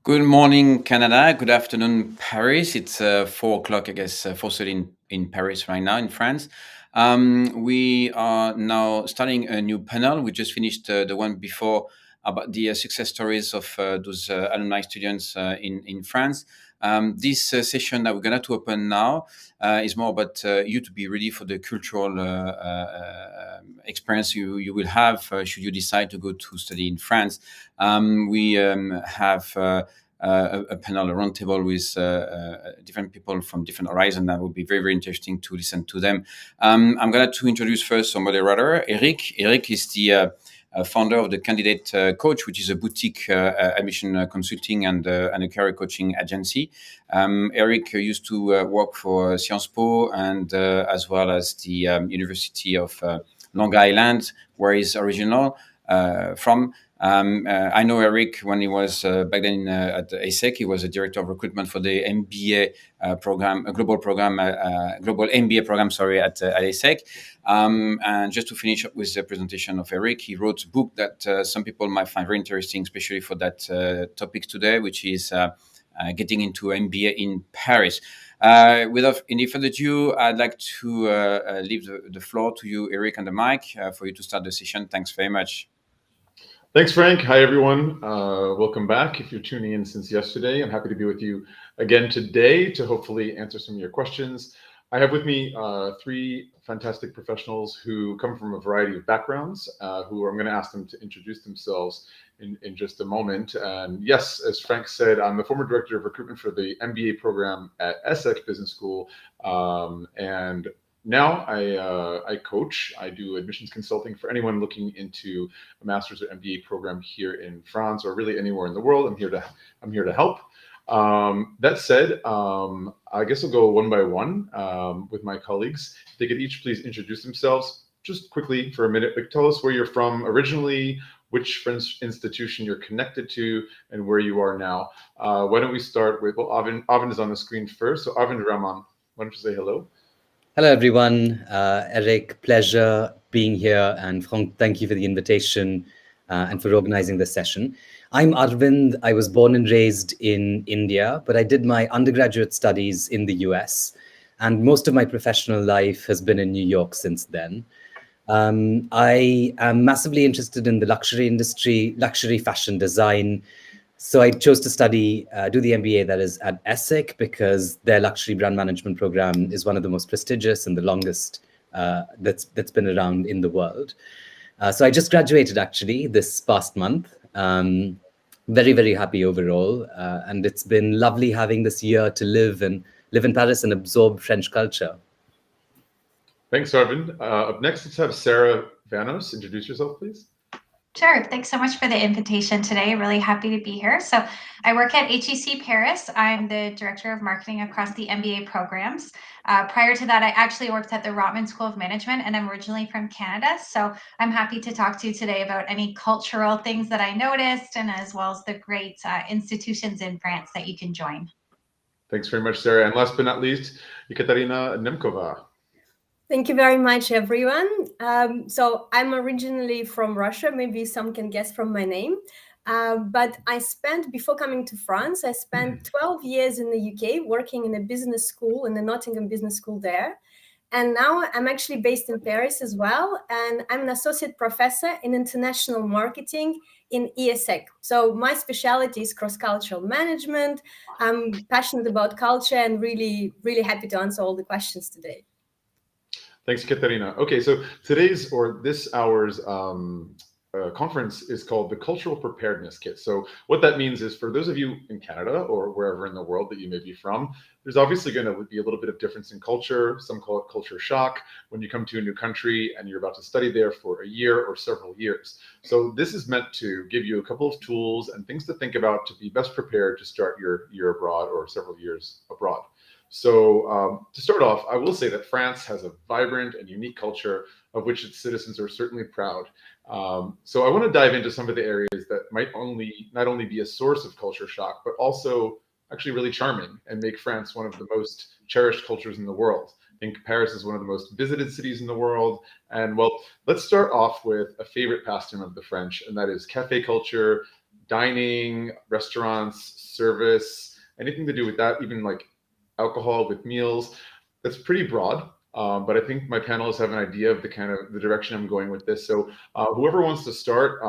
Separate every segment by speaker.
Speaker 1: Good morning, Canada. Good afternoon, Paris. It's 4 o'clock, I guess, 4:30 in Paris right now in France. We are now starting a new panel. We just finished the one before about the success stories of those alumni students in France. This session that we're going to open now is more about you to be ready for the cultural experience you will have should you decide to go to study in France. We have a panel, a roundtable with different people from different horizons. That would be very, very interesting to listen to them. I'm going to introduce first our moderator, Eric. Eric is the founder of the Candidate Coach, which is a boutique admission consulting and a career coaching agency. Eric used to work for Sciences Po and as well as the University of Long Island, where he's original from. I know Eric when he was back then at IESEG. He was a director of recruitment for the MBA program, a global MBA program, at IESEG. And just to finish up with the presentation of Eric, he wrote a book that some people might find very interesting, especially for that topic today, which is getting into MBA in Paris. Without any further ado, I'd like to leave the floor to you, Eric, and the mic for you to start the session. Thanks very much.
Speaker 2: Thanks, Frank. Hi, everyone. Welcome back. If you're tuning in since yesterday, I'm happy to be with you again today to hopefully answer some of your questions. I have with me three fantastic professionals who come from a variety of backgrounds, who I'm going to ask them to introduce themselves in just a moment. And yes, as Frank said, I'm the former director of recruitment for the MBA program at IESEG Business School. And now I coach. I do admissions consulting for anyone looking into a master's or MBA program here in France or really anywhere in the world. I'm here to help. That said, I guess I'll go one by one with my colleagues. If they could each please introduce themselves just quickly for a minute. Like, tell us where you're from originally, which French institution you're connected to, and where you are now. Why don't we start with, well, Arvind is on the screen first. So Arvind Raman, why don't you say hello?
Speaker 3: Hello, everyone. Eric, pleasure being here. And Franck, thank you for the invitation and for organizing this session. I'm Arvind. I was born and raised in India, but I did my undergraduate studies in the US. And most of my professional life has been in New York since then. I am massively interested in the luxury industry, luxury fashion design. So I chose to study, do the MBA that is at IESEG because their luxury brand management program is one of the most prestigious and the longest that's been around in the world. So I just graduated actually this past month. Very, very happy overall. And it's been lovely having this year to live in Paris and absorb French culture.
Speaker 2: Thanks, Arvind. Up next, let's have Sara Vanos. Introduce yourself, please.
Speaker 4: Sure. Thanks so much for the invitation today. Really happy to be here. So I work at HEC Paris. I'm the director of marketing across the MBA programs. Prior to that, I actually worked at the Rotman School of Management, and I'm originally from Canada. So I'm happy to talk to you today about any cultural things that I noticed, and as well as the great institutions in France that you can join.
Speaker 2: Thanks very much, Sara. And last but not least, Ekaterina Nemkova.
Speaker 5: Thank you very much, everyone. So I'm originally from Russia. Maybe some can guess from my name. But before coming to France, I spent 12 years in the UK working in a business school, in the Nottingham Business School there. And now I'm actually based in Paris as well. And I'm an associate professor in international marketing in IESEG. So my specialty is cross-cultural management. I'm passionate about culture and really, really happy to answer all the questions today.
Speaker 2: Thanks, Katerina. Okay, so this hour's conference is called the Cultural Preparedness Kit. So what that means is for those of you in Canada or wherever in the world that you may be from, there's obviously going to be a little bit of difference in culture. Some call it culture shock when you come to a new country and you're about to study there for a year or several years. So this is meant to give you a couple of tools and things to think about to be best prepared to start your year abroad or several years abroad. So to start off, I will say that France has a vibrant and unique culture of which its citizens are certainly proud. So I want to dive into some of the areas that might not only be a source of culture shock, but also actually really charming and make France one of the most cherished cultures in the world. I think Paris is one of the most visited cities in the world. And well, let's start off with a favorite pastime of the French, and that is cafe culture, dining, restaurants, service, anything to do with that, even like alcohol with meals. That's pretty broad. But I think my panelists have an idea of the direction I'm going with this. So whoever wants to start,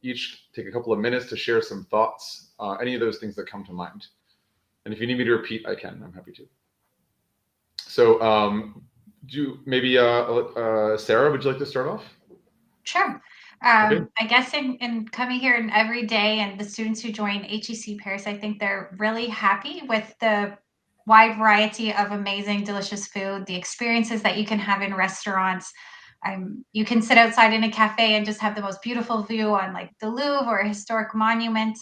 Speaker 2: each take a couple of minutes to share some thoughts, any of those things that come to mind. And if you need me to repeat, I can. I'm happy to. So maybe Sara, would you like to start off?
Speaker 4: Sure.
Speaker 2: Okay.
Speaker 4: I guess in coming here and every day, and the students who join HEC Paris, I think they're really happy with the wide variety of amazing, delicious food, the experiences that you can have in restaurants. You can sit outside in a cafe and just have the most beautiful view on like the Louvre or a historic monument.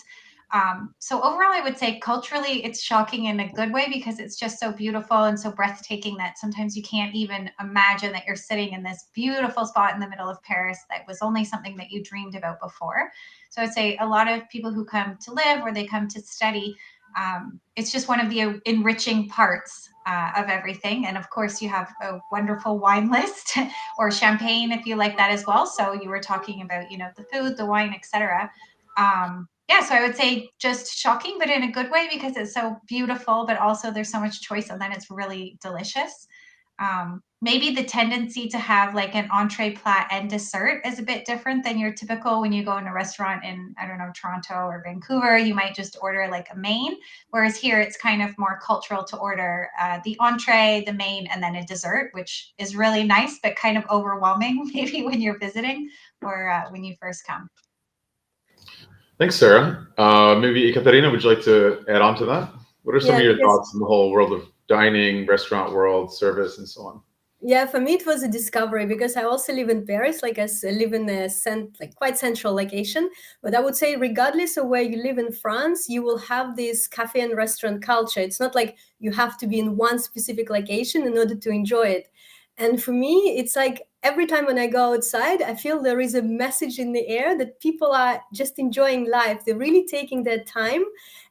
Speaker 4: So overall, I would say culturally, it's shocking in a good way because it's just so beautiful and so breathtaking that sometimes you can't even imagine that you're sitting in this beautiful spot in the middle of Paris that was only something that you dreamed about before. So I'd say a lot of people who come to live or they come to study, it's just one of the enriching parts of everything. And of course, you have a wonderful wine list or champagne if you like that as well. So you were talking about, the food, the wine, etc. Yeah, so I would say just shocking, but in a good way because it's so beautiful, but also there's so much choice and then it's really delicious. Maybe the tendency to have like an entree, plat, and dessert is a bit different than your typical when you go in a restaurant in, I don't know, Toronto or Vancouver, you might just order like a main, whereas here it's kind of more cultural to order the entree, the main, and then a dessert, which is really nice, but kind of overwhelming maybe when you're visiting or when you first come.
Speaker 2: Thanks, Sara. Maybe Ekaterina, would you like to add on to that? What are some of your thoughts in the whole world of dining, restaurant world, service, and so on?
Speaker 5: Yeah, for me, it was a discovery because I also live in Paris, like I live in a quite central location. But I would say regardless of where you live in France, you will have this cafe and restaurant culture. It's not like you have to be in one specific location in order to enjoy it. And for me, it's like every time when I go outside, I feel there is a message in the air that people are just enjoying life. They're really taking their time.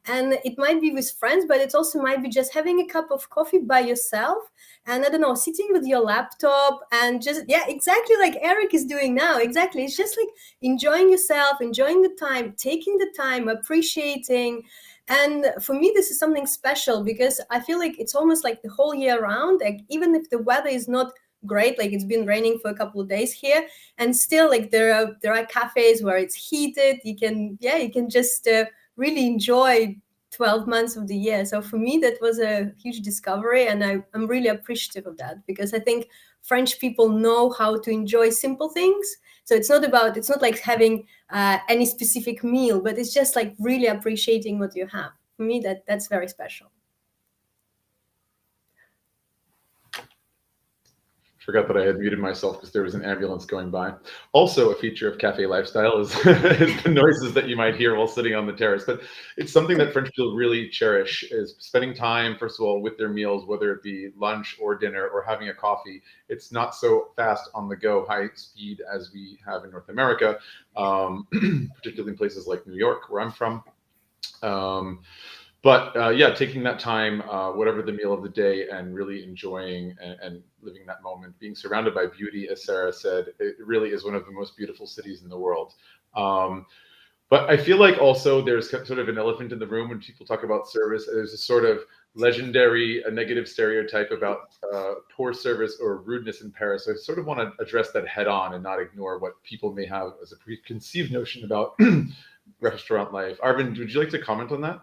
Speaker 5: And it might be with friends, but it also might be just having a cup of coffee by yourself. And I don't know, sitting with your laptop and just, yeah, exactly like Eric is doing now. Exactly. It's just like enjoying yourself, enjoying the time, taking the time, appreciating. And for me, this is something special because I feel like it's almost like the whole year round, like even if the weather is not great, like it's been raining for a couple of days here, and still like there are cafes where it's heated. You can just really enjoy 12 months of the year. So for me, that was a huge discovery, and I'm really appreciative of that because I think French people know how to enjoy simple things. So it's not like having any specific meal, but it's just like really appreciating what you have. For me, that's very special.
Speaker 2: Forgot that I had muted myself because there was an ambulance going by. Also, a feature of cafe lifestyle is, is the noises that you might hear while sitting on the terrace. But it's something that French people really cherish, is spending time, first of all, with their meals, whether it be lunch or dinner or having a coffee. It's not so fast on the go, high speed as we have in North America, particularly in places like New York, where I'm from. Yeah, taking that time, whatever the meal of the day, and really enjoying and living that moment, being surrounded by beauty, as Sara said, it really is one of the most beautiful cities in the world. But I feel like also there's sort of an elephant in the room when people talk about service. There's a sort of legendary, a negative stereotype about poor service or rudeness in Paris. So I sort of want to address that head on and not ignore what people may have as a preconceived notion about restaurant life. Arvind, would you like to comment on that?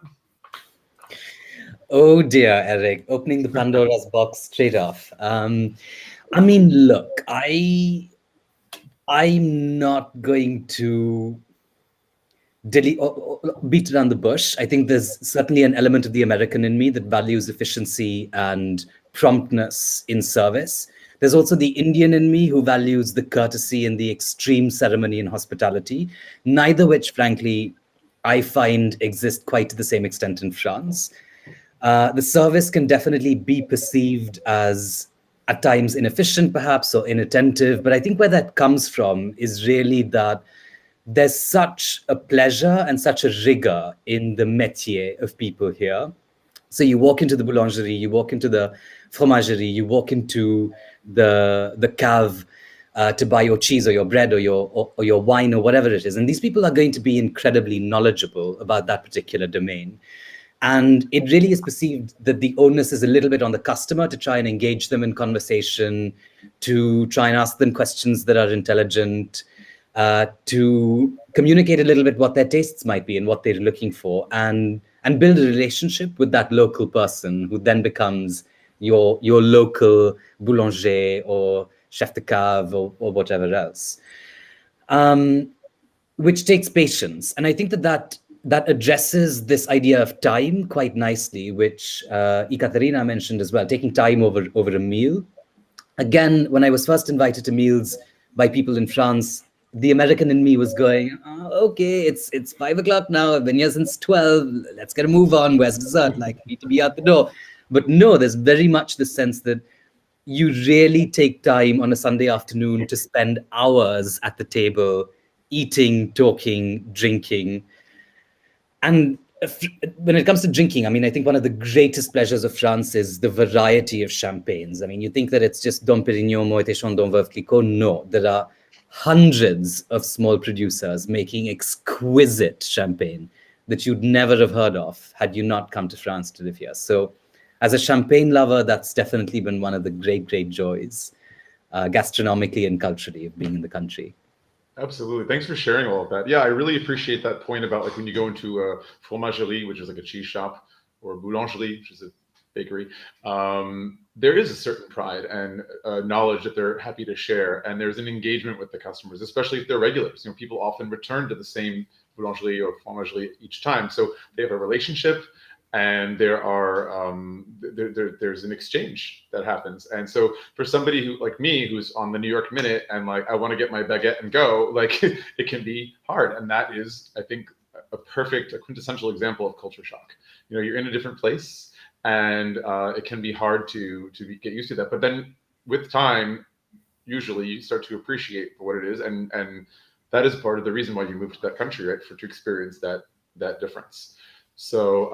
Speaker 3: Oh dear, Eric, opening the Pandora's box straight off. I mean, look, I'm not going to beat around the bush. I think there's certainly an element of the American in me that values efficiency and promptness in service. There's also the Indian in me who values the courtesy and the extreme ceremony and hospitality, neither which, frankly, I find exist quite to the same extent in France. The service can definitely be perceived as at times inefficient, perhaps, or inattentive. But I think where that comes from is really that there's such a pleasure and such a rigor in the métier of people here. So you walk into the boulangerie, you walk into the fromagerie, you walk into the cave, to buy your cheese or your bread or your wine or whatever it is. And these people are going to be incredibly knowledgeable about that particular domain. And it really is perceived that the onus is a little bit on the customer to try and engage them in conversation, to try and ask them questions that are intelligent, to communicate a little bit what their tastes might be and what they're looking for, and build a relationship with that local person who then becomes your local boulanger or chef de cave or whatever else, which takes patience. And I think that addresses this idea of time quite nicely, which Ekaterina mentioned as well, taking time over a meal. Again, when I was first invited to meals by people in France, the American in me was going, oh, okay, it's 5 o'clock now. I've been here since 12. Let's get a move on. Where's dessert? Like, I need to be out the door. But no, there's very much the sense that you really take time on a Sunday afternoon to spend hours at the table, eating, talking, drinking. And when it comes to drinking, I mean, I think one of the greatest pleasures of France is the variety of champagnes. I mean, you think that it's just Dom Pérignon, Moët & Chandon, Veuve Clicquot. No, there are hundreds of small producers making exquisite champagne that you'd never have heard of had you not come to France to live here. So as a champagne lover, that's definitely been one of the great, great joys, gastronomically and culturally, of being in the country.
Speaker 2: Absolutely. Thanks for sharing all of that. Yeah, I really appreciate that point about like when you go into a fromagerie, which is like a cheese shop, or a boulangerie, which is a bakery. There is a certain pride and knowledge that they're happy to share, and there's an engagement with the customers, especially if they're regulars. You know, people often return to the same boulangerie or fromagerie each time, so they have a relationship. And there are there's an exchange that happens. And so for somebody who like me, who's on the New York Minute and like I want to get my baguette and go, like it can be hard. And that is, I think, a quintessential example of culture shock. You know, you're in a different place, and it can be hard to get used to that. But then with time, usually you start to appreciate for what it is, and that is part of the reason why you moved to that country, right? To experience that difference. So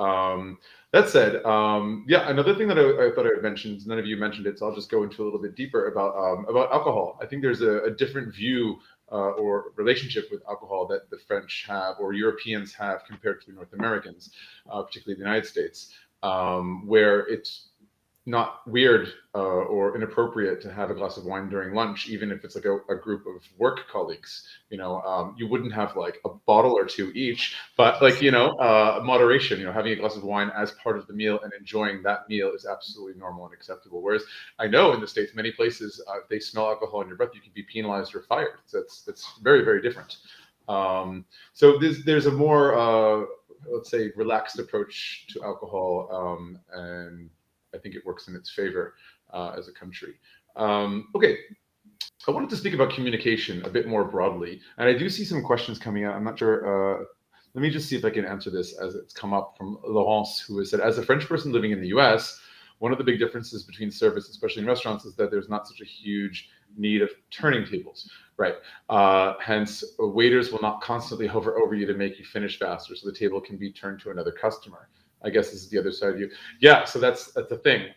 Speaker 2: that said, yeah, another thing that I thought I would mention, none of you mentioned it, so I'll just go into a little bit deeper about alcohol. I think there's a different view or relationship with alcohol that the French have or Europeans have compared to North Americans, particularly the United States, where it's not weird or inappropriate to have a glass of wine during lunch, even if it's like a group of work colleagues. You know, you wouldn't have like a bottle or two each, but like, you know, moderation, you know, having a glass of wine as part of the meal and enjoying that meal is absolutely normal and acceptable. Whereas I know in the States, many places, if they smell alcohol in your breath, you could be penalized or fired. So that's very, very different. So there's a more, let's say, relaxed approach to alcohol, and I think it works in its favor as a country. Okay, I wanted to speak about communication a bit more broadly, and I do see some questions coming out. I'm not sure. Let me just see if I can answer this as it's come up from Laurence, who has said, as a French person living in the US, one of the big differences between service, especially in restaurants, is that there's not such a huge need of turning tables, right? Hence, waiters will not constantly hover over you to make you finish faster, so the table can be turned to another customer. I guess this is the other side of you. Yeah, so that's the thing.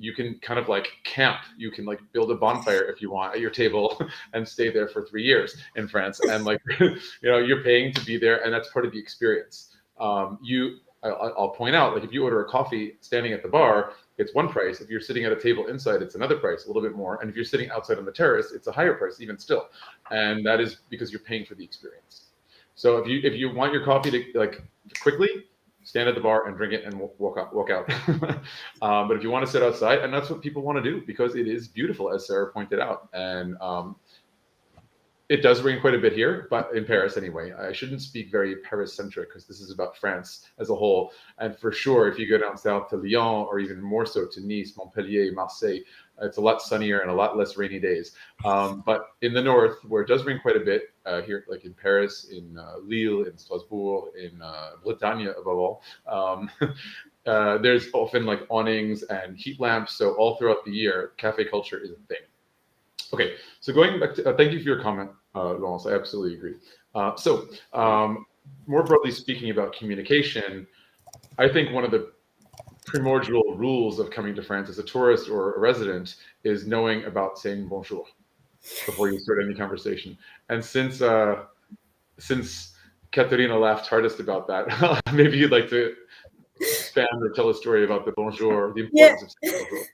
Speaker 2: You can kind of like camp. You can like build a bonfire if you want at your table and stay there for 3 years in France. And like, you know, you're paying to be there, and that's part of the experience. I'll point out, like if you order a coffee standing at the bar, it's one price. If you're sitting at a table inside, it's another price, a little bit more. And if you're sitting outside on the terrace, it's a higher price, even still. And that is because you're paying for the experience. So if you want your coffee to like quickly, stand at the bar and drink it and walk out. But if you want to sit outside, and that's what people want to do because it is beautiful, as Sarah pointed out. And it does rain quite a bit here, but in Paris anyway. I shouldn't speak very Paris-centric because this is about France as a whole. And for sure, if you go down south to Lyon, or even more so to Nice, Montpellier, Marseille, it's a lot sunnier and a lot less rainy days. But in the north, where it does rain quite a bit, here, like in Paris, in Lille, in Strasbourg, in Bretagne above all, there's often like awnings and heat lamps. So all throughout the year, cafe culture is a thing. Okay, so going back to, thank you for your comment, Laurence, I absolutely agree. More broadly speaking about communication, I think one of the primordial rules of coming to France as a tourist or a resident is knowing about saying bonjour. before you start any conversation. And since Ekaterina laughed hardest about that, maybe you'd like to expand or tell a story about the bonjour, the importance of saying bonjour.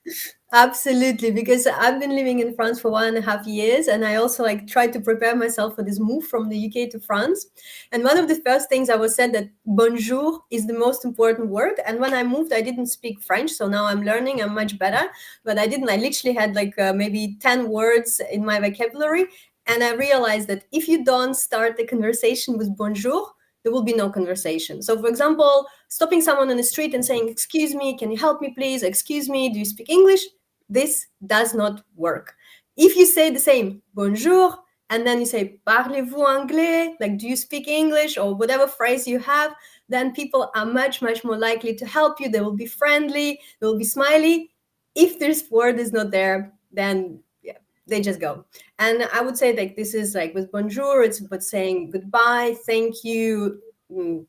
Speaker 5: Absolutely, because I've been living in France for 1.5 years, and I also like tried to prepare myself for this move from the UK to France. And one of the first things I was said that bonjour is the most important word. And when I moved, I didn't speak French, so now I'm learning. I'm much better, but I didn't. I literally had like maybe 10 words in my vocabulary, and I realized that if you don't start the conversation with bonjour, there will be no conversation. So, for example, stopping someone on the street and saying, "Excuse me, can you help me, please? Excuse me, do you speak English?" This does not work. If you say the same bonjour and then you say parlez-vous anglais, like do you speak English or whatever phrase you have, then people are much more likely to help you. They will be friendly, they will be smiley. If this word is not there, then yeah, they just go. And I would say like this is like with bonjour, it's about saying goodbye, thank you,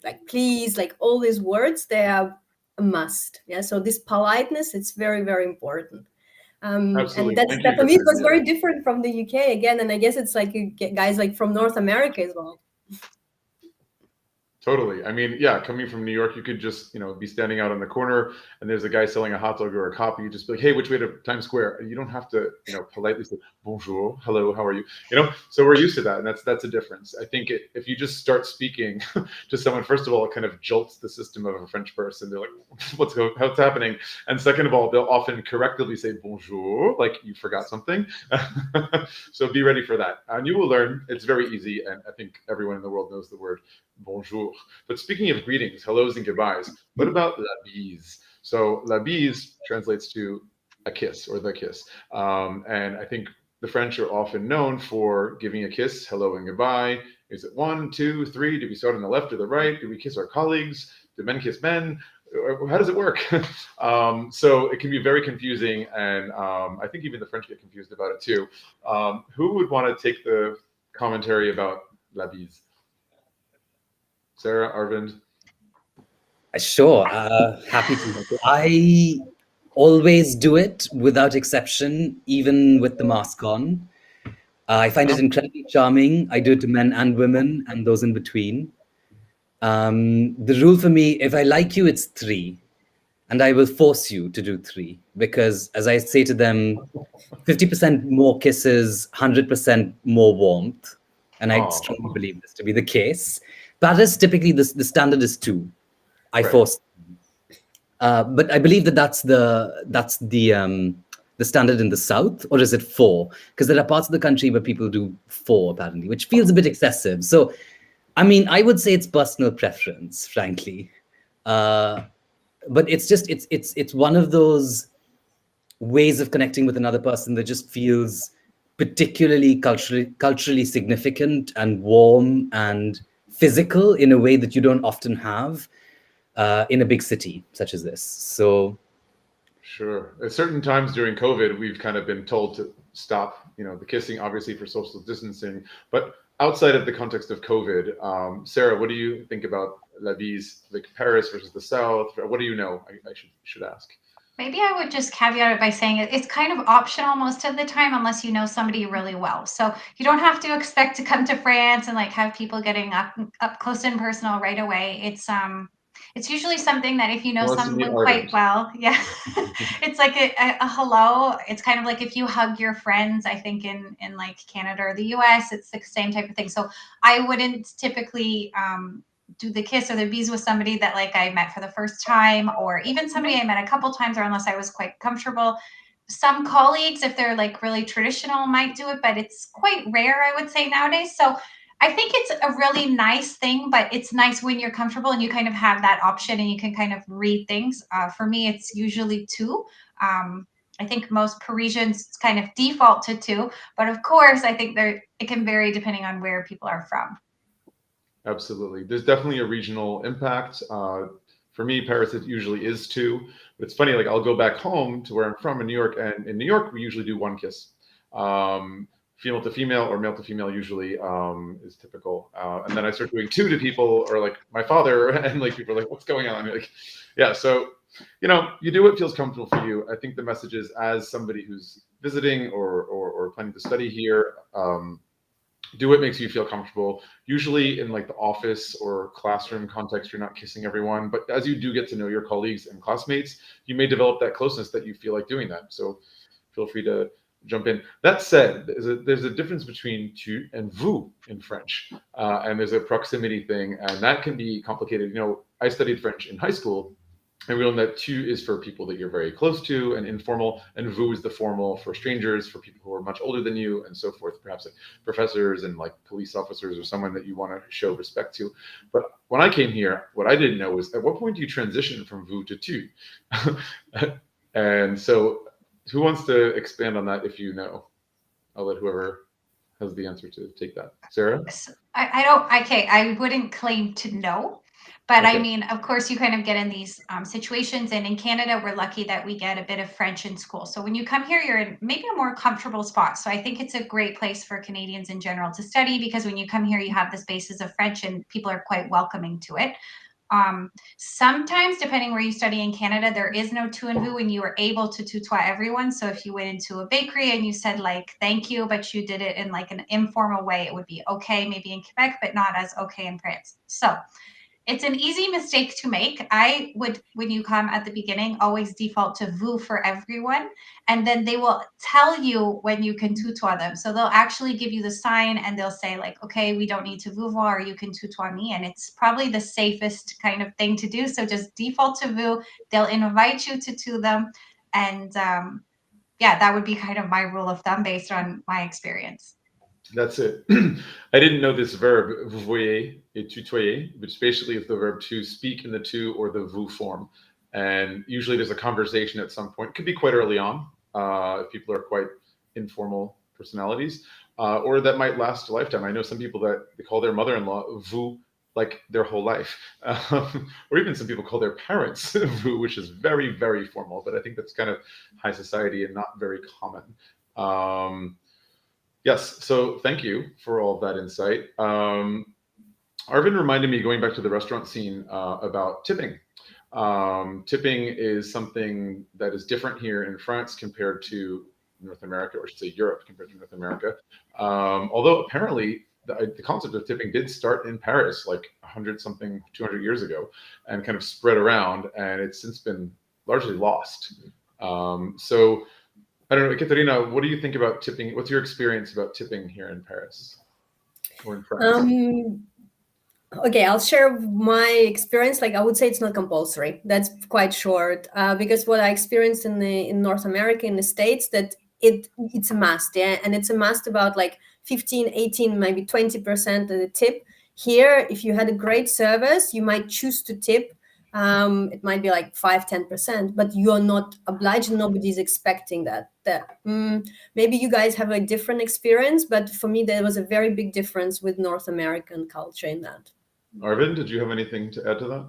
Speaker 5: like please, like all these words, they are a must. Yeah, so this politeness, it's very important. And that's that for me, it was very different from the UK again, and I guess it's like you get guys like from North America as well.
Speaker 2: Totally. I mean, yeah, coming from New York, you could just, be standing out on the corner and there's a guy selling a hot dog or a coffee. You just be like, hey, which way to Times Square? You don't have to, politely say, bonjour, hello, how are you? So we're used to that. And that's a difference. I think if you just start speaking to someone, first of all, it kind of jolts the system of a French person. They're like, what's happening? And second of all, they'll often correctly say bonjour, like you forgot something. So be ready for that. And you will learn. It's very easy. And I think everyone in the world knows the word bonjour. But speaking of greetings, hellos and goodbyes, what about la bise? So la bise translates to a kiss or the kiss. And I think the French are often known for giving a kiss, hello and goodbye. Is it 1, 2, 3? Do we start on the left or the right? Do we kiss our colleagues? Do men kiss men? How does it work? So it can be very confusing. And I think even the French get confused about it too. Who would want to take the commentary about la bise? Sara, Arvind?
Speaker 3: Sure, happy to. I always do it without exception, even with the mask on. I find it incredibly charming. I do it to men and women and those in between. The rule for me, if I like you, it's 3. And I will force you to do 3. Because as I say to them, 50% more kisses, 100% more warmth. And I strongly believe this to be the case. Paris, typically the standard is 2. I force, but I believe that's the standard in the south, or is it 4? Because there are parts of the country where people do 4 apparently, which feels a bit excessive. So, I mean, I would say it's personal preference, frankly, but it's just it's one of those ways of connecting with another person that just feels particularly culturally significant and warm and physical in a way that you don't often have in a big city such as this. So,
Speaker 2: sure. At certain times during COVID, we've kind of been told to stop, the kissing, obviously for social distancing. But outside of the context of COVID, Sara, what do you think about la bise, like Paris versus the South? What do you know? I should ask.
Speaker 4: Maybe I would just caveat it by saying it's kind of optional most of the time, unless you know somebody really well. So you don't have to expect to come to France and like have people getting up close and personal right away. It's usually something that if you know someone quite well, yeah, it's like a hello. It's kind of like if you hug your friends, I think in like Canada or the US, it's the same type of thing. So I wouldn't typically do the kiss or the bise with somebody that like I met for the first time, or even somebody I met a couple times, or unless I was quite comfortable. Some colleagues, if they're like really traditional, might do it, but it's quite rare, I would say, nowadays. So I think it's a really nice thing, but it's nice when you're comfortable and you kind of have that option and you can kind of read things. For me, it's usually 2. I think most Parisians kind of default to 2, but of course, I think it can vary depending on where people are from.
Speaker 2: Absolutely. There's definitely a regional impact. For me, Paris, it usually is 2. But it's funny, like I'll go back home to where I'm from in New York, and in New York, we usually do 1 kiss. Female to female or male to female usually is typical. And then I start doing 2 to people, or like my father, and like people are like, what's going on? Like, yeah, so, you do what feels comfortable for you. I think the message is, as somebody who's visiting or planning to study here. Do what makes you feel comfortable. Usually in like the office or classroom context, you're not kissing everyone, but as you do get to know your colleagues and classmates, you may develop that closeness that you feel like doing that. So feel free to jump in. That said, there's a difference between tu and vous in French, and there's a proximity thing, and that can be complicated. You know, I studied French in high school, and we learned that tu is for people that you're very close to and informal, and vous is the formal for strangers, for people who are much older than you, and so forth, perhaps like professors and like police officers or someone that you want to show respect to. But when I came here, what I didn't know was at what point do you transition from vous to tu? And so who wants to expand on that if you know? I'll let whoever has the answer to take that. Sarah?
Speaker 4: I wouldn't claim to know. But
Speaker 2: Okay.
Speaker 4: I mean, of course, you kind of get in these situations. And in Canada, we're lucky that we get a bit of French in school. So when you come here, you're in maybe a more comfortable spot. So I think it's a great place for Canadians in general to study, because when you come here, you have this basis of French and people are quite welcoming to it. Sometimes, depending where you study in Canada, there is no tu and vous, and you are able to tutoie everyone. So if you went into a bakery and you said like thank you, but you did it in like an informal way, it would be okay maybe in Quebec, but not as okay in France. So it's an easy mistake to make. I would, when you come at the beginning, always default to vous for everyone. And then they will tell you when you can tutoie them. So they'll actually give you the sign and they'll say like, okay, we don't need to vous voir, or you can tutoie me. And it's probably the safest kind of thing to do. So just default to vous. They'll invite you to them. And yeah, that would be kind of my rule of thumb based on my experience.
Speaker 2: That's it. I didn't know this verb, vous voyez et tutoyer, which basically is the verb to speak in the tu or the vous form. And usually there's a conversation at some point. It could be quite early on, if people are quite informal personalities, or that might last a lifetime. I know some people that they call their mother-in-law vous like their whole life, or even some people call their parents vous, which is very, very formal, but I think that's kind of high society and not very common. Yes, so thank you for all of that insight. Arvind reminded me, going back to the restaurant scene, about tipping. Tipping is something that is different here in France compared to North America, or I should say Europe compared to North America. Although apparently the concept of tipping did start in Paris like 100-something, 200 years ago, and kind of spread around, and it's since been largely lost. So I don't know, Ekaterina, what do you think about tipping? What's your experience about tipping here in Paris or in France?
Speaker 5: Okay, I'll share my experience. Like I would say it's not compulsory. That's quite short, because what I experienced in North America, in the States, that it's a must, yeah, and it's a must about like 15, 18, maybe 20% of the tip. Here, if you had a great service, you might choose to tip. It might be like 5-10%, but you're not obliged. Nobody's expecting that. Maybe you guys have a different experience, but for me, there was a very big difference with North American culture in that.
Speaker 2: Arvind, did you have anything to add to that?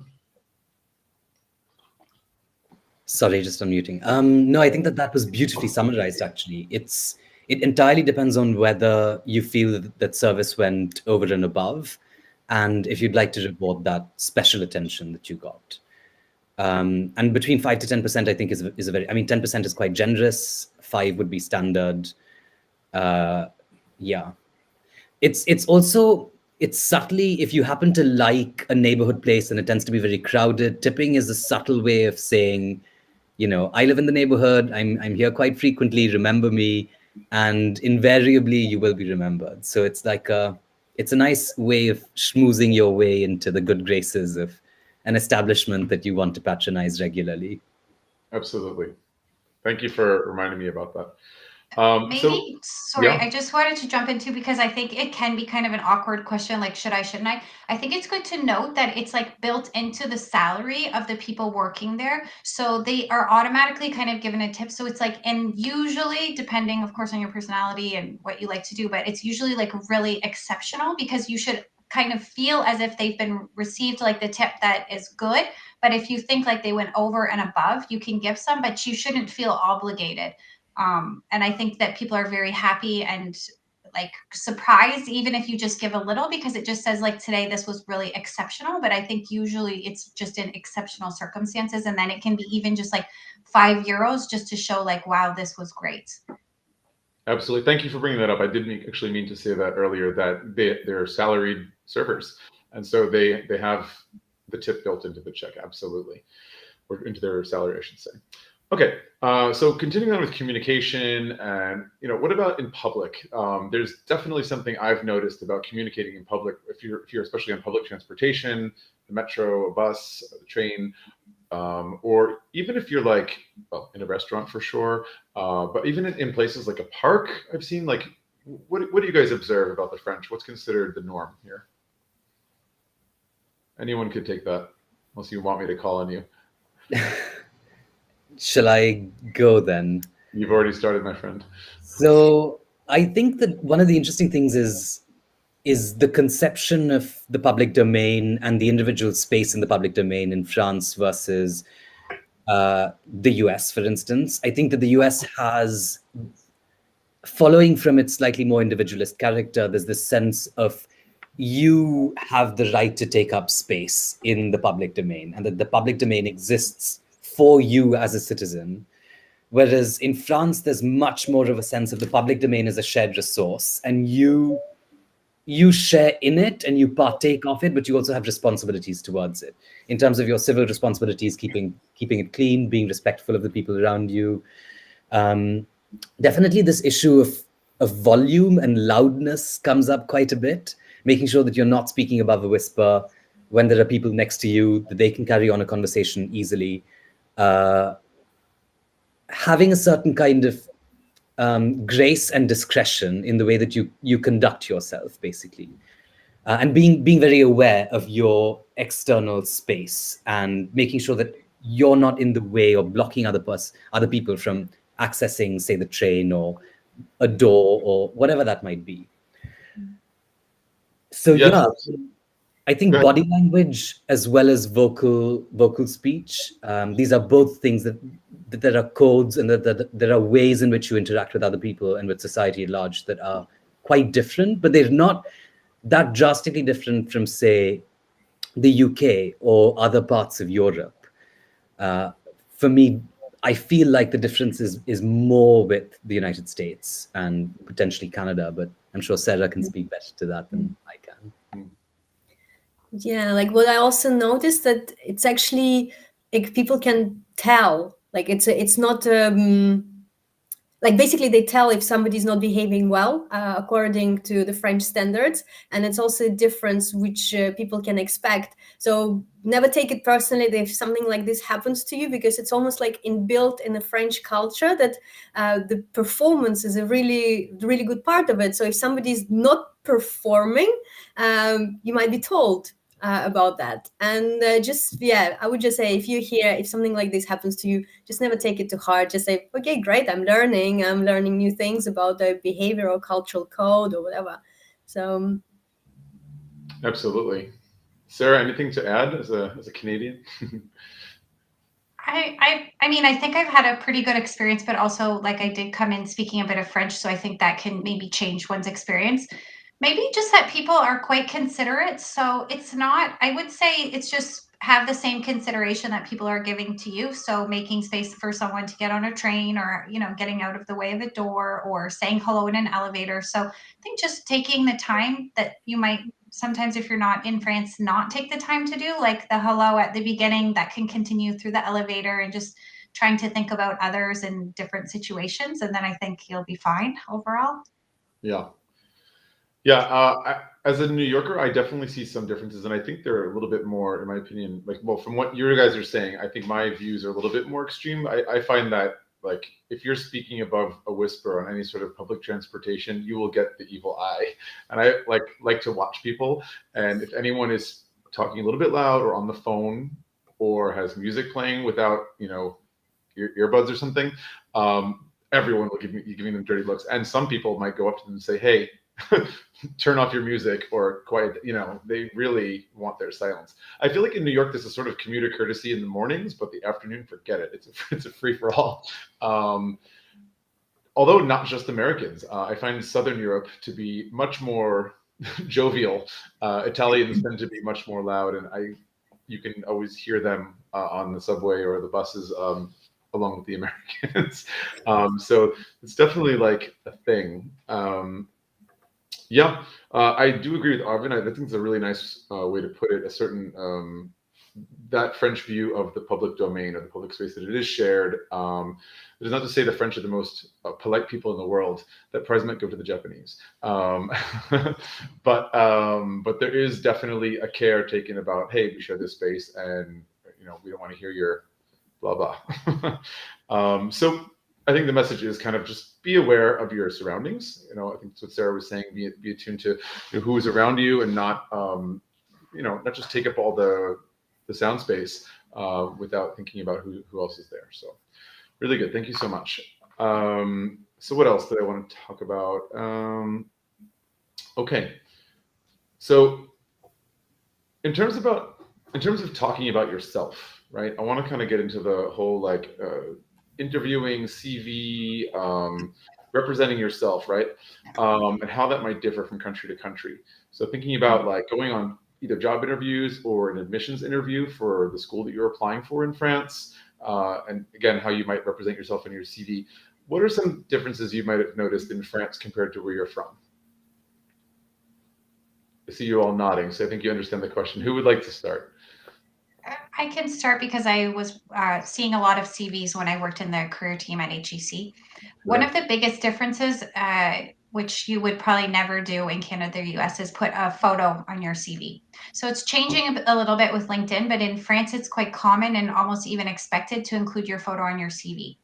Speaker 3: Sorry, just unmuting. No, I think that was beautifully summarized, actually. It entirely depends on whether you feel that service went over and above, and if you'd like to reward that special attention that you got. And between 5 to 10%, I think is a very, I mean, 10% is quite generous. 5 would be standard. Yeah. It's also, it's subtly, if you happen to like a neighborhood place and it tends to be very crowded, tipping is a subtle way of saying, you know, I live in the neighborhood, I'm here quite frequently, remember me, and invariably you will be remembered. So it's like it's a nice way of schmoozing your way into the good graces of an establishment that you want to patronize regularly.
Speaker 2: Absolutely. Thank you for reminding me about that.
Speaker 4: Sorry,
Speaker 2: yeah.
Speaker 4: I just wanted to jump into, because I think it can be kind of an awkward question, like should I, shouldn't I? I think it's good to note that it's like built into the salary of the people working there. So they are automatically kind of given a tip. So it's like, and usually depending of course on your personality and what you like to do, but it's usually like really exceptional, because you should kind of feel as if they've been received like the tip that is good. But if you think like they went over and above, you can give some, but you shouldn't feel obligated. And I think that people are very happy and like surprised, even if you just give a little, because it just says like today this was really exceptional. But I think usually it's just in exceptional circumstances, and then it can be even just like €5 just to show like, wow, this was great.
Speaker 2: Absolutely. Thank you for bringing that up. I did actually mean to say that earlier, that they're salaried servers. And so they have the tip built into the check. Absolutely. Or into their salary, I should say. Okay, so continuing on with communication, and what about in public? There's definitely something I've noticed about communicating in public. If you're especially on public transportation, the metro, a bus, the train, or even if you're like, well, in a restaurant for sure, but even in places like a park, I've seen, like, what do you guys observe about the French? What's considered the norm here? Anyone could take that, unless you want me to call on you.
Speaker 3: Shall I go then?
Speaker 2: You've already started, my friend.
Speaker 3: So I think that one of the interesting things is the conception of the public domain and the individual space in the public domain in France versus the US, for instance. I think that the US has, following from its slightly more individualist character, there's this sense of you have the right to take up space in the public domain, and that the public domain exists for you as a citizen. Whereas in France, there's much more of a sense of the public domain as a shared resource, and you share in it and you partake of it, but you also have responsibilities towards it in terms of your civil responsibilities, keeping it clean, being respectful of the people around you. Definitely this issue of volume and loudness comes up quite a bit, making sure that you're not speaking above a whisper when there are people next to you, that they can carry on a conversation easily. Having a certain kind of grace and discretion in the way that you conduct yourself, basically, and being very aware of your external space and making sure that you're not in the way or blocking other people from accessing, say, the train or a door or whatever that might be. So yeah, I think body language as well as vocal speech, these are both things that there are codes and that there are ways in which you interact with other people and with society at large that are quite different, but they're not that drastically different from, say, the UK or other parts of Europe. For me, I feel like the difference is more with the United States and potentially Canada, but I'm sure Sara can speak better to that than I can.
Speaker 5: Yeah, like what I also noticed that it's actually, like, people can tell, like it's not like basically they tell if somebody's not behaving well according to the French standards, and it's also a difference which people can expect. So never take it personally if something like this happens to you, because it's almost like inbuilt in the French culture that the performance is a really good part of it. So if somebody's not performing, you might be told about that. And I would just say, if something like this happens to you, just never take it to heart. Just say, okay, great, I'm learning new things about the behavioral cultural code or whatever. So
Speaker 2: absolutely. Sara, anything to add as a Canadian?
Speaker 4: I mean, I think I've had a pretty good experience, but also, like, I did come in speaking a bit of French, so I think that can maybe change one's experience. Maybe just that people are quite considerate. So it's not, I would say it's just have the same consideration that people are giving to you. So making space for someone to get on a train, or, getting out of the way of a door, or saying hello in an elevator. So I think just taking the time that you might sometimes, if you're not in France, not take the time to do, like the hello at the beginning, that can continue through the elevator, and just trying to think about others in different situations. And then I think you'll be fine overall.
Speaker 2: Yeah. Yeah, as a New Yorker, I definitely see some differences, and I think they're a little bit more, in my opinion, like, well, from what you guys are saying, I think my views are a little bit more extreme. I find that, like, if you're speaking above a whisper on any sort of public transportation, you will get the evil eye. And I like to watch people, and if anyone is talking a little bit loud or on the phone or has music playing without, earbuds or something, everyone will giving them dirty looks. And some people might go up to them and say, hey, turn off your music, or quiet. They really want their silence. I feel like in New York, there's a sort of commuter courtesy in the mornings, but the afternoon, forget it. It's a free for all. Although not just Americans, I find Southern Europe to be much more jovial. Italians tend to be much more loud, and you can always hear them on the subway or the buses. along with the Americans. So it's definitely like a thing. Yeah, I do agree with Arvind. I think it's a really nice way to put it. A certain that French view of the public domain or the public space, that it is shared. It is not to say the French are the most polite people in the world. That prize might go to the Japanese. But there is definitely a care taken about, hey, we share this space, and we don't want to hear your blah blah. So I think the message is kind of just be aware of your surroundings. I think that's what Sara was saying. Be attuned to who is around you, and not not just take up all the sound space without thinking about who else is there. So really good. Thank you so much. So what else did I want to talk about? Okay. So in terms of talking about yourself, right? I want to kind of get into the whole like interviewing, CV, representing yourself, right? And how that might differ from country to country. So thinking about like going on either job interviews or an admissions interview for the school that you're applying for in France, and again, how you might represent yourself in your CV. What are some differences you might have noticed in France compared to where you're from? I see you all nodding, so I think you understand the question. Who would like to start?
Speaker 4: I can start because I was seeing a lot of CVs when I worked in the career team at HEC. One of the biggest differences, which you would probably never do in Canada or US, is put a photo on your CV. So it's changing a little bit with LinkedIn, but in France, it's quite common and almost even expected to include your photo on your CV.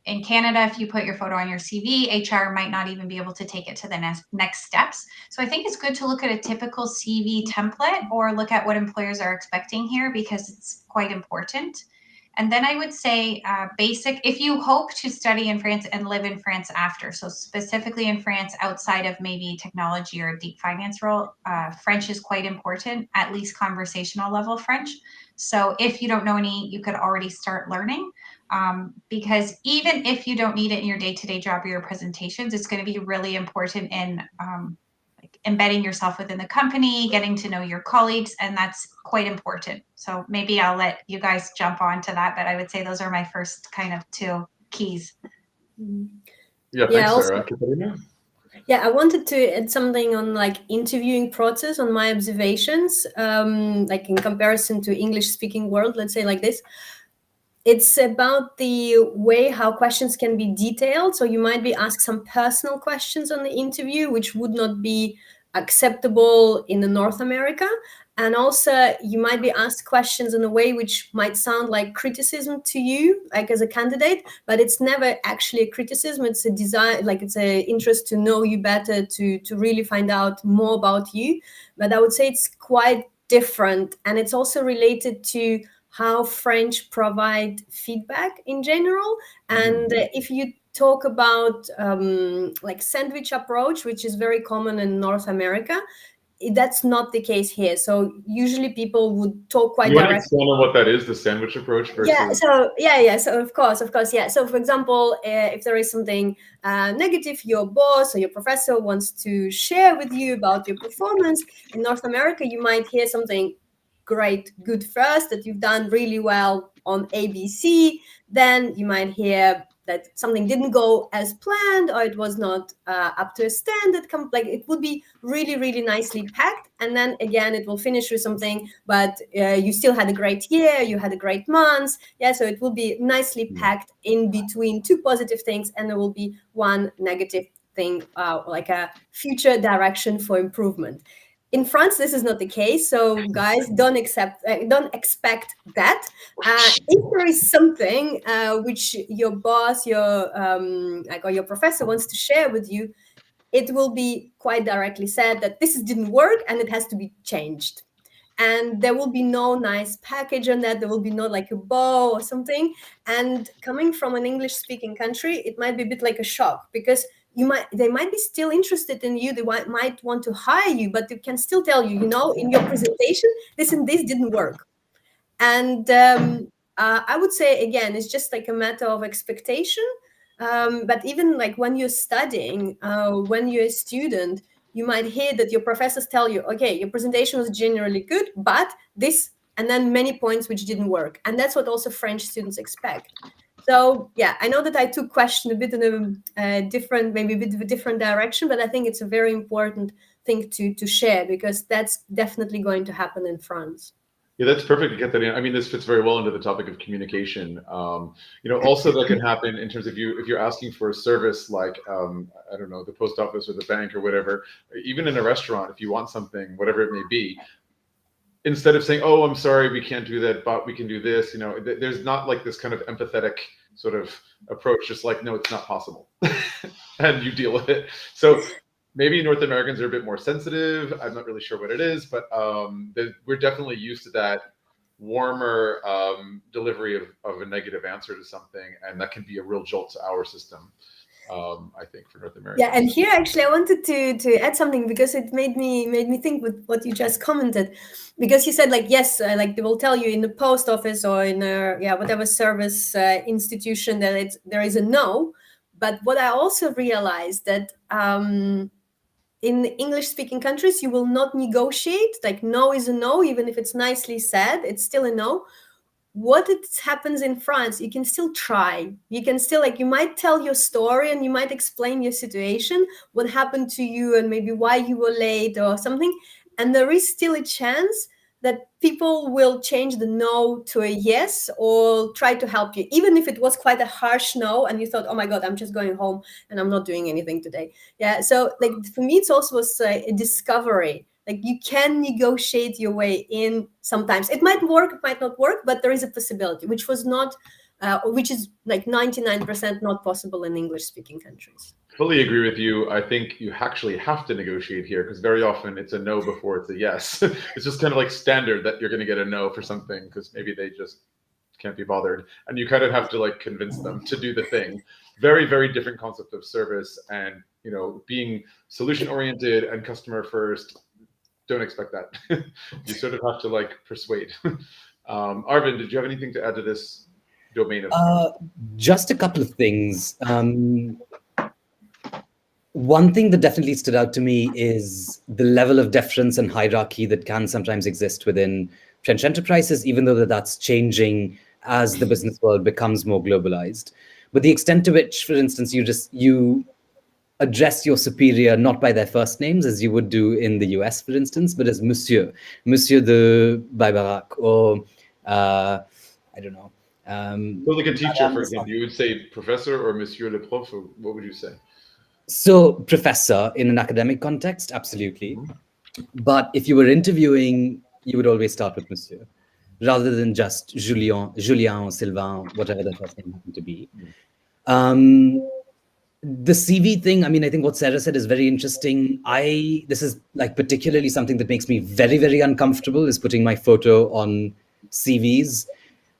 Speaker 4: In Canada, if you put your photo on your CV, HR might not even be able to take it to the next steps. So I think it's good to look at a typical CV template or look at what employers are expecting here, because it's quite important. And then I would say basic, if you hope to study in France and live in France after, so specifically in France outside of maybe technology or a deep finance role, French is quite important, at least conversational level French. So if you don't know any, you could already start learning. Because even if you don't need it in your day-to-day job or your presentations, it's going to be really important in like embedding yourself within the company, getting to know your colleagues, and that's quite important. So maybe I'll let you guys jump on to that, but I would say those are my first kind of two keys.
Speaker 2: Yeah, thanks, Sara. Ekaterina?
Speaker 5: Yeah, I wanted to add something on like interviewing process, on my observations, like in comparison to English-speaking world, let's say like this. It's about the way how questions can be detailed. So you might be asked some personal questions on the interview, which would not be acceptable in the North America. And also you might be asked questions in a way which might sound like criticism to you, like as a candidate, but it's never actually a criticism. It's a desire, like it's an interest to know you better, to really find out more about you. But I would say it's quite different. And it's also related to how French provide feedback in general. And if you talk about like sandwich approach, which is very common in North America, that's not the case here. So usually people would talk quite directly.
Speaker 2: You want to explain on what that is, the sandwich approach versus...
Speaker 5: So of course. Yeah. So for example, if there is something negative your boss or your professor wants to share with you about your performance, in North America, you might hear something good first, that you've done really well on ABC. Then you might hear that something didn't go as planned, or it was not up to a standard. Like it would be really, really nicely packed. And then again, it will finish with something, but you still had a great year, you had a great month. Yeah, so it will be nicely packed in between two positive things, and there will be one negative thing, like a future direction for improvement. In France, this is not the case. So guys, don't expect that. If there is something which your boss, or your professor wants to share with you, it will be quite directly said that this didn't work and it has to be changed. And there will be no nice package on that. There will be no like a bow or something. And coming from an English-speaking country, it might be a bit like a shock, because they might be still interested in you. They might want to hire you, but they can still tell you, in your presentation, this and this didn't work. And I would say, again, it's just like a matter of expectation. But even like when you're studying, when you're a student, you might hear that your professors tell you, okay, your presentation was generally good, but this, and then many points which didn't work. And that's what also French students expect. So yeah, I know that I took question a bit in a different, maybe a bit of a different direction, but I think it's a very important thing to share, because that's definitely going to happen in France.
Speaker 2: Yeah, that's perfect to get that in. I mean, this fits very well into the topic of communication. Also that can happen in terms of if you're asking for a service like, I don't know, the post office or the bank or whatever, even in a restaurant, if you want something, whatever it may be, instead of saying, oh, I'm sorry, we can't do that, but we can do this, there's not like this kind of empathetic sort of approach, just like, no, it's not possible. And you deal with it. So maybe North Americans are a bit more sensitive. I'm not really sure what it is, but we're definitely used to that warmer delivery of a negative answer to something. And that can be a real jolt to our system. I think for North America.
Speaker 5: Yeah, and here actually I wanted to add something, because it made me think with what you just commented, because you said like, yes, like they will tell you in the post office or in whatever service institution that there is a no. But what I also realized that in English speaking countries, you will not negotiate. Like no is a no, even if it's nicely said, it's still a no. What it happens in France, you can still try. You can still, like, you might tell your story and you might explain your situation, what happened to you and maybe why you were late or something. And there is still a chance that people will change the no to a yes or try to help you, even if it was quite a harsh no and you thought, oh my God, I'm just going home and I'm not doing anything today. Yeah. So like for me, it's also a discovery. Like you can negotiate your way in sometimes. It might work, it might not work, but there is a possibility, which was not, which is like 99% not possible in English-speaking countries.
Speaker 2: Fully agree with you. I think you actually have to negotiate here, because very often it's a no before it's a yes. It's just kind of like standard that you're going to get a no for something because maybe they just can't be bothered. And you kind of have to like convince them to do the thing. Very, very different concept of service and, being solution-oriented and customer first. Don't expect that. You sort of have to like persuade. Arvind, did you have anything to add to this domain of?
Speaker 3: Just a couple of things. One thing that definitely stood out to me is the level of deference and hierarchy that can sometimes exist within French enterprises, even though that's changing as the business world becomes more globalized. But the extent to which, for instance, you address your superior not by their first names, as you would do in the US, for instance, but as Monsieur de Baibarac, or I don't know.
Speaker 2: So like a teacher, for example, you would say Professor or Monsieur le Prof, or what would you say?
Speaker 3: So Professor in an academic context, absolutely. Mm-hmm. But if you were interviewing, you would always start with Monsieur, rather than just Julien or Sylvain, whatever the first name happened to be. The CV thing, I mean, I think what Sara said is very interesting. This is like particularly something that makes me very, very uncomfortable, is putting my photo on CVs.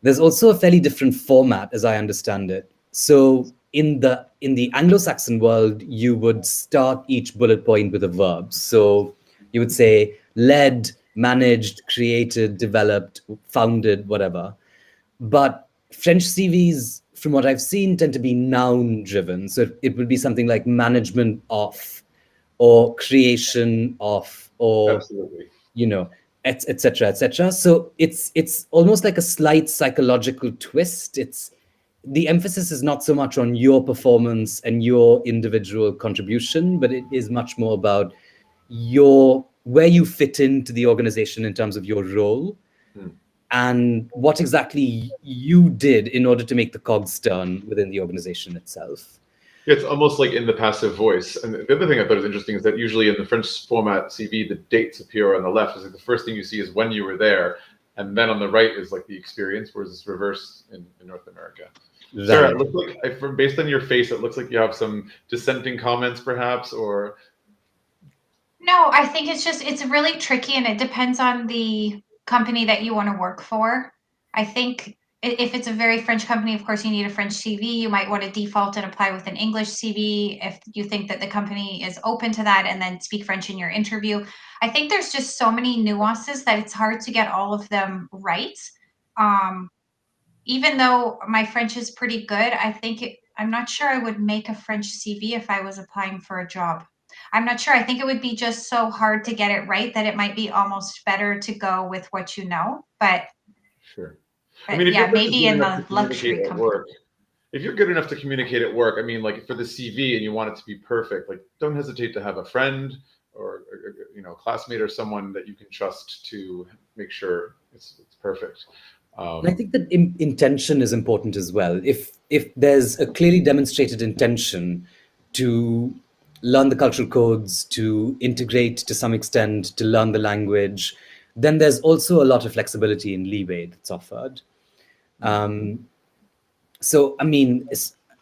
Speaker 3: There's also a fairly different format, as I understand it. So in the Anglo-Saxon world, you would start each bullet point with a verb. So you would say led, managed, created, developed, founded, whatever. But French CVs, from what I've seen, tend to be noun driven. So it would be something like management of, or creation of, or,
Speaker 2: absolutely,
Speaker 3: et cetera, et cetera. So it's almost like a slight psychological twist. The emphasis is not so much on your performance and your individual contribution, but it is much more about where you fit into the organization in terms of your role. And what exactly you did in order to make the cogs turn within the organization itself.
Speaker 2: It's almost like in the passive voice. And the other thing I thought was interesting is that usually in the French format CV, the dates appear on the left. It's like the first thing you see is when you were there. And then on the right is like the experience, whereas it's reverse in North America. Right. Sara, it looks like, based on your face, it looks like you have some dissenting comments perhaps, or?
Speaker 4: No, I think it's really tricky, and it depends on the company that you want to work for. I think if it's a very French company, of course, you need a French CV. You might want to default and apply with an English CV if you think that the company is open to that, and then speak French in your interview. I think there's just so many nuances that it's hard to get all of them right. Even though my French is pretty good, I'm not sure I would make a French CV if I was applying for a job. I'm not sure. I think it would be just so hard to get it right that it might be almost better to go with what you know. But
Speaker 2: sure.
Speaker 4: But I mean, yeah, maybe in the luxury company.
Speaker 2: if you're good enough to communicate at work, I mean, like for the CV and you want it to be perfect, like don't hesitate to have a friend or a classmate or someone that you can trust to make sure it's perfect.
Speaker 3: I think that intention is important as well. If there's a clearly demonstrated intention to learn the cultural codes, to integrate to some extent, to learn the language, then there's also a lot of flexibility in leeway that's offered. So, I mean,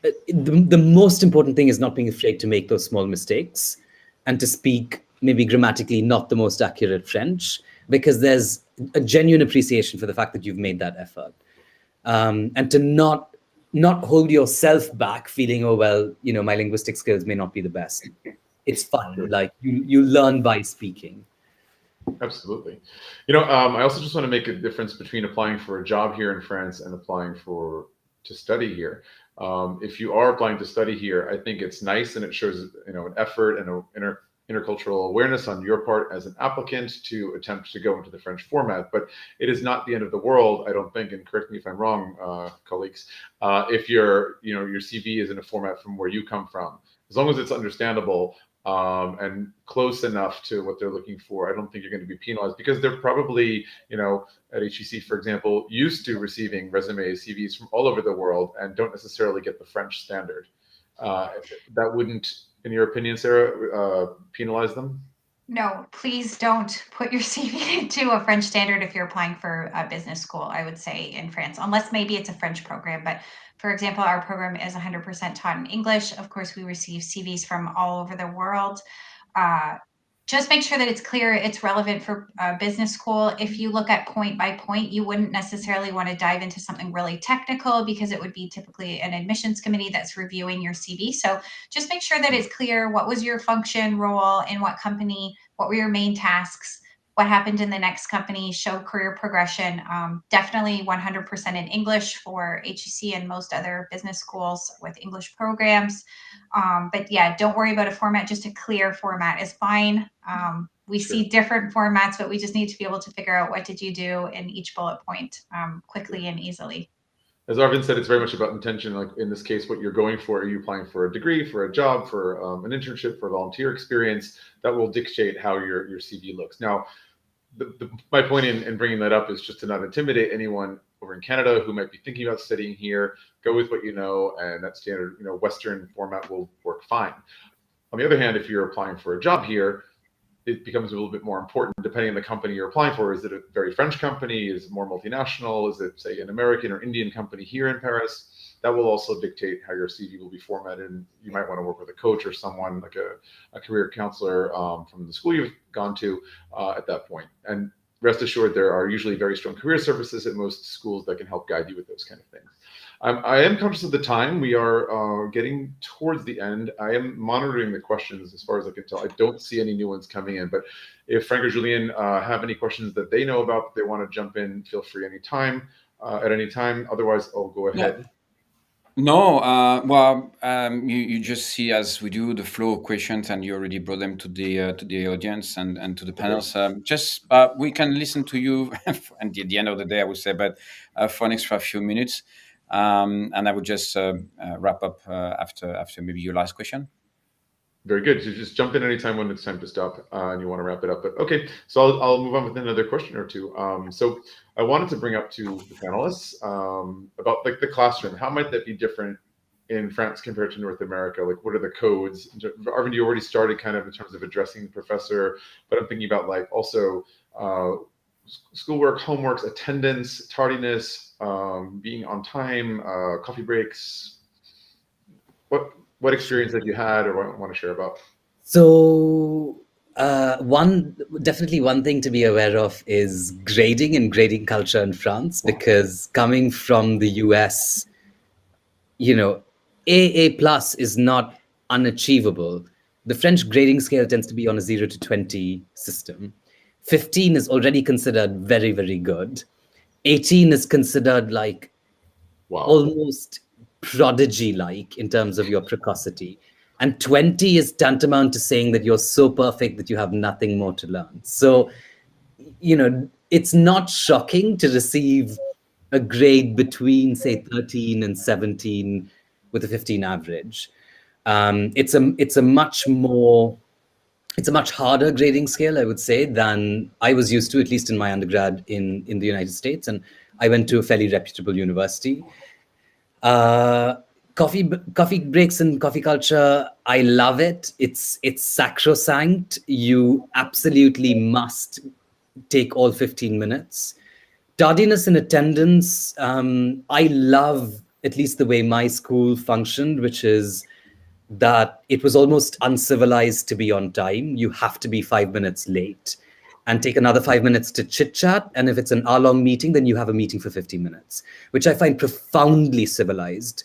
Speaker 3: the most important thing is not being afraid to make those small mistakes and to speak maybe grammatically not the most accurate French, because there's a genuine appreciation for the fact that you've made that effort. And to not hold yourself back feeling, oh, well, my linguistic skills may not be the best. It's fun. Like you learn by speaking.
Speaker 2: Absolutely. I also just want to make a difference between applying for a job here in France and applying to study here. If you are applying to study here, I think it's nice and it shows, an effort and an intercultural awareness on your part as an applicant to attempt to go into the French format. But it is not the end of the world, I don't think, and correct me if I'm wrong, colleagues, if your CV is in a format from where you come from. As long as it's understandable, and close enough to what they're looking for, I don't think you're going to be penalized, because they're probably, at HEC, for example, used to receiving resumes, CVs from all over the world and don't necessarily get the French standard. That wouldn't, in your opinion, Sarah, penalize them?
Speaker 4: No, please don't put your CV into a French standard if you're applying for a business school, I would say, in France, unless maybe it's a French program. But for example, our program is 100% taught in English. Of course, we receive CVs from all over the world. Just make sure that it's clear it's relevant for business school. If you look at point by point, you wouldn't necessarily want to dive into something really technical, because it would be typically an admissions committee that's reviewing your CV. So just make sure that it's clear what was your function, role, in what company, what were your main tasks, what happened in the next company, show career progression. Definitely 100% in English for HEC and most other business schools with English programs. But yeah, don't worry about a format. Just a clear format is fine. We see different formats, but we just need to be able to figure out what did you do in each bullet point quickly and easily.
Speaker 2: As Arvind said, it's very much about intention. Like in this case, what you're going for, are you applying for a degree, for a job, for an internship, for a volunteer experience? That will dictate how your CV looks. Now, my point in bringing that up is just to not intimidate anyone over in Canada who might be thinking about studying here. Go with what you know, and that standard, Western format will work fine. On the other hand, if you're applying for a job here, it becomes a little bit more important depending on the company you're applying for. Is it a very French company? Is it more multinational? Is it, say, an American or Indian company here in Paris? That will also dictate how your CV will be formatted. And you might want to work with a coach or someone like a career counselor from the school you've gone to at that point. And rest assured, there are usually very strong career services at most schools that can help guide you with those kind of things. I am conscious of the time. We are getting towards the end. I am monitoring the questions as far as I can tell. I don't see any new ones coming in, but if Franck or Julien have any questions that they know about, that they want to jump in, feel free at any time. Otherwise, I'll go ahead.
Speaker 1: Yeah. No, you just see, as we do, the flow of questions, and you already brought them to the audience and to the panels. We can listen to you at the end of the day, I would say, but for an extra few minutes. And I would just wrap up after maybe your last question.
Speaker 2: Very good. So just jump in anytime when it's time to stop and you want to wrap it up. But okay, so I'll move on with another question or two. So I wanted to bring up to the panelists about like the classroom. How might that be different in France compared to North America? Like, what are the codes? Arvind, you already started kind of in terms of addressing the professor, but I'm thinking about like also schoolwork, homeworks, attendance, tardiness, being on time, coffee breaks. What experience have you had or want to share about?
Speaker 3: So one thing to be aware of is grading and grading culture in France, because coming from the US, AA plus is not unachievable. The French grading scale tends to be on a 0 to 20 system. 15 is already considered very, very good. 18 is considered like almost prodigy-like in terms of your precocity. And 20 is tantamount to saying that you're so perfect that you have nothing more to learn. So, it's not shocking to receive a grade between, say, 13 and 17 with a 15 average. It's a much harder grading scale, I would say, than I was used to, at least in my undergrad in the United States. And I went to a fairly reputable university. Coffee breaks and coffee culture, I love it. It's sacrosanct. You absolutely must take all 15 minutes. Tardiness in attendance, I love at least the way my school functioned, which is that it was almost uncivilized to be on time. You have to be 5 minutes late and take another 5 minutes to chit chat. And if it's an hour-long meeting, then you have a meeting for 50 minutes, which I find profoundly civilized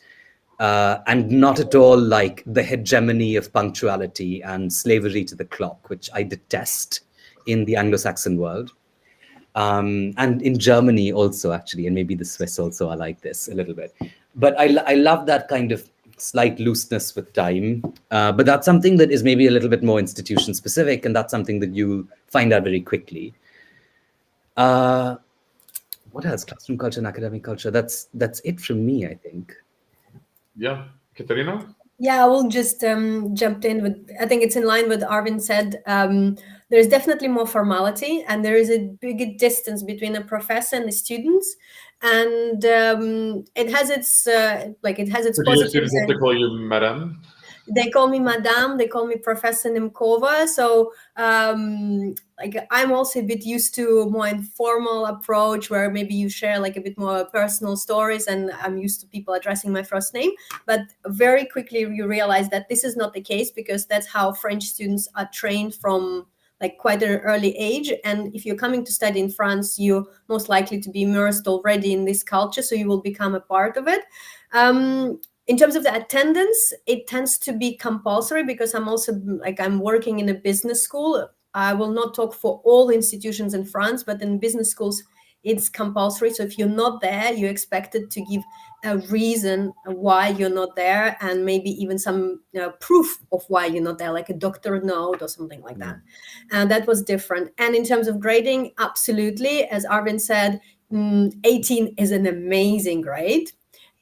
Speaker 3: and not at all like the hegemony of punctuality and slavery to the clock, which I detest in the Anglo-Saxon world. And in Germany also, actually, and maybe the Swiss also are like this a little bit. But I love that kind of slight looseness with time. But that's something that is maybe a little bit more institution specific, and that's something that you find out very quickly. What else? Classroom culture and academic culture. That's it from me, I think.
Speaker 2: Yeah. Ekaterina?
Speaker 5: Yeah, I will just jump in with, I think it's in line with Arvind said. There's definitely more formality, and there is a big distance between a professor and the students, and it has its positives.
Speaker 2: Do your students have to call you madame?
Speaker 5: They call me Madame, they call me Professor Nemkova. So like I'm also a bit used to a more informal approach where maybe you share like a bit more personal stories, and I'm used to people addressing my first name. But very quickly you realize that this is not the case, because that's how French students are trained from like quite an early age. And if you're coming to study in France, you're most likely to be immersed already in this culture, so you will become a part of it. In terms of the attendance, it tends to be compulsory, because I'm also like, I'm working in a business school. I will not talk for all institutions in France, but in business schools, it's compulsory. So if you're not there, you're expected to give a reason why you're not there, and maybe even some proof of why you're not there, like a doctor note or something like that. And that was different. And in terms of grading, absolutely, as Arvind said, 18 is an amazing grade.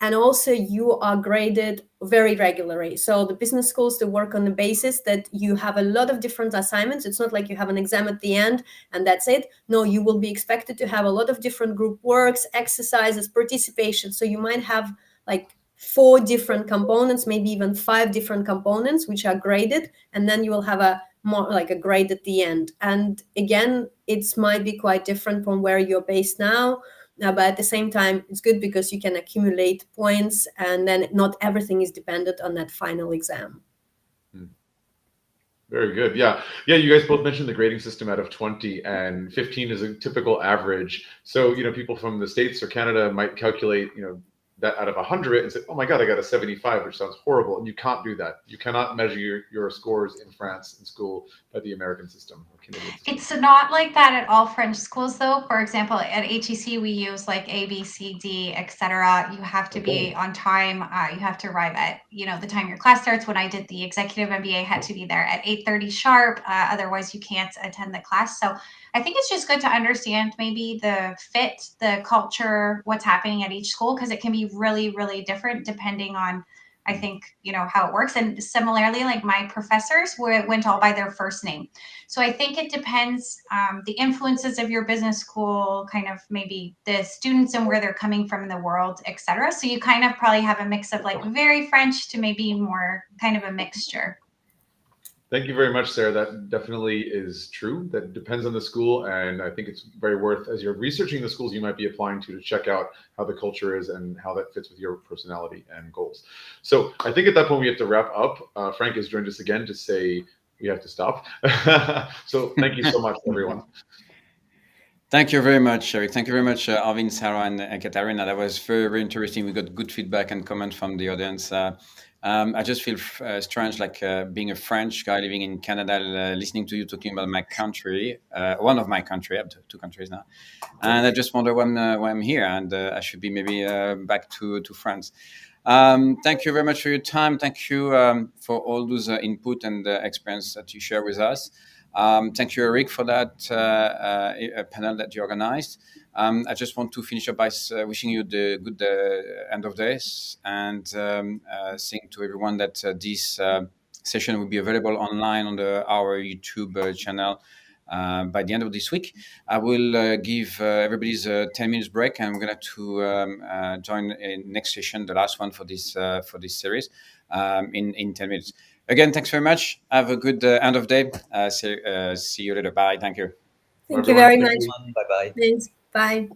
Speaker 5: And also you are graded very regularly. So the business schools, they work on the basis that you have a lot of different assignments. It's not like you have an exam at the end and that's it. No, you will be expected to have a lot of different group works, exercises, participation. So you might have like 4 different components, maybe even 5 different components, which are graded. And then you will have a more like a grade at the end. And again, it might be quite different from where you're based now. But at the same time, it's good because you can accumulate points, and then not everything is dependent on that final exam.
Speaker 2: Very good. Yeah. You guys both mentioned the grading system out of 20, and 15 is a typical average. So, people from the States or Canada might calculate, that out of 100 and say, oh my God, I got a 75, which sounds horrible. And you can't do that. You cannot measure your scores in France in school by the American system or Canadian system.
Speaker 4: It's not like that at all French schools, though. For example, at HEC, we use like A, B, C, D, etc. You have to be on time. You have to arrive at, the time your class starts. When I did the executive MBA, I had to be there at 8:30 sharp. Otherwise, you can't attend the class. So I think it's just good to understand maybe the fit, the culture, what's happening at each school, because it can be really, really different depending on, I think, how it works. And similarly, like my professors went all by their first name. So I think it depends, the influences of your business school, kind of maybe the students and where they're coming from in the world, etc. So you kind of probably have a mix of like very French to maybe more kind of a mixture.
Speaker 2: Thank you very much, Sarah. That definitely is true. That depends on the school. And I think it's very worth, as you're researching the schools you might be applying to check out how the culture is and how that fits with your personality and goals. So I think at that point we have to wrap up. Franck has joined us again to say we have to stop. So thank you so much, everyone.
Speaker 1: Thank you very much, Eric. Thank you very much, Arvind, Sara, and Ekaterina. That was very, very interesting. We got good feedback and comment from the audience. I just feel strange, like being a French guy living in Canada, listening to you talking about my country, one of my country. I have 2 countries now, and I just wonder why I'm here, and I should be maybe back to France. Thank you very much for your time. Thank you for all those input and experience that you share with us. Thank you, Eric, for that panel that you organized. I just want to finish up by wishing you the good end of days and saying to everyone that this session will be available online on our YouTube channel by the end of this week. I will give everybody's a 10 minutes break, and we're going to join in next session, the last one for this series, in 10 minutes. Again, thanks very much. Have a good end of day. See you later. Bye. Thank you.
Speaker 5: Thank you very much.
Speaker 3: Bye bye.
Speaker 5: Thanks. Bye.